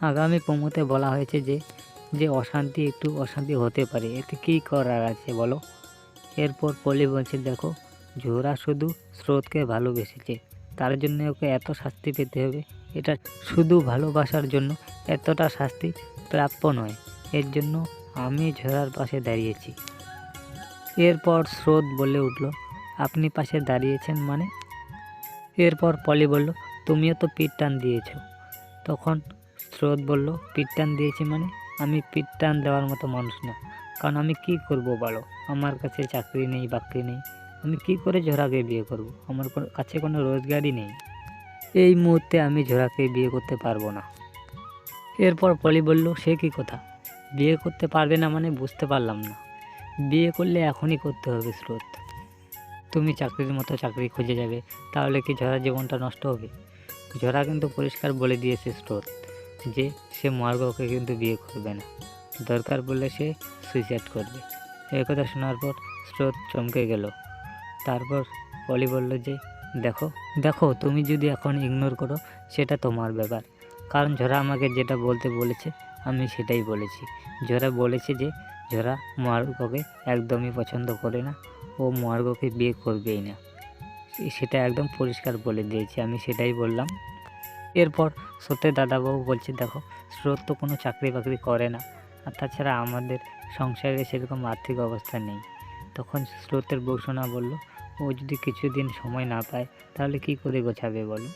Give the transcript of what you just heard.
আগামী প্রোমোতে বলা হয়েছে যে যে একটু অশান্তি হতে পারে, এতে কী করার আছে বলো। এরপর পলি বলছে, দেখো ঝোরা শুধু স্রোতকে ভালোবেসেছে, তার জন্য ওকে এত শাস্তি পেতে হবে? এটা শুধু ভালোবাসার জন্য এতটা শাস্তি প্রাপ্য নয়, এর জন্য আমি ঝোরার পাশে দাঁড়িয়েছি। এরপর স্রোত বলে উঠল, আপনি পাশে দাঁড়িয়েছেন মানে? এরপর পলি বলল, তুমিও তো পিঠ টান দিয়েছ। তখন স্রোত বলল, পিঠ টান দিয়েছি মানে? আমি পিঠ টান দেওয়ার মতো মানুষ না, কারণ আমি কি করব বলো, আমার কাছে চাকরি নেই বাকরি নেই, আমি কি করে ঝোরাকে বিয়ে করব? আমার কাছে কোনো রোজগারই নেই, এই মুহূর্তে আমি ঝোরাকে বিয়ে করতে পারবো না। এরপর পলি বলল, সে কি কথা, বিয়ে করতে পারবে না মানে? বুঝতে পারলাম না। বিয়ে করলে এখনই করতে হবে স্রোত, তুমি চাকরির মতো চাকরি খুঁজে যাবে, তাহলে কি ঝরার জীবনটা নষ্ট হবে? ঝরা কিন্তু পরিষ্কার বলে দিয়েছে স্রোত যে সে মহার্ঘকে কিন্তু বিয়ে করবে না, দরকার পড়লে সে সুইসাইড করবে। এই কথা শোনার পর স্রোত চমকে গেল। তারপর পলি বলল যে দেখো দেখো তুমি যদি এখন ইগনোর করো সেটা তোমার ব্যাপার, কারণ ঝরা আমাকে যেটা বলতে বলেছে আমি সেটাই বলেছি। ঝরা বলেছে যে ঝরা মহার্ঘকে একদমই পছন্দ করে না, ও মহার্ঘকে বিয়ে করবেই না, সেটা একদম পরিষ্কার বলে দিয়েছি, আমি সেটাই বললাম। এরপর স্রোতের দাদাবাবু বলছে, দেখো স্রোত তো কোনো চাকরি বাকরি করে না, আর তাছাড়া আমাদের সংসারে সেরকম আর্থিক অবস্থা নেই। তখন স্রোতের বউ সোনা বলল, ও যদি কিছুদিন সময় না পায় তাহলে কি করে গোছাবে বলো।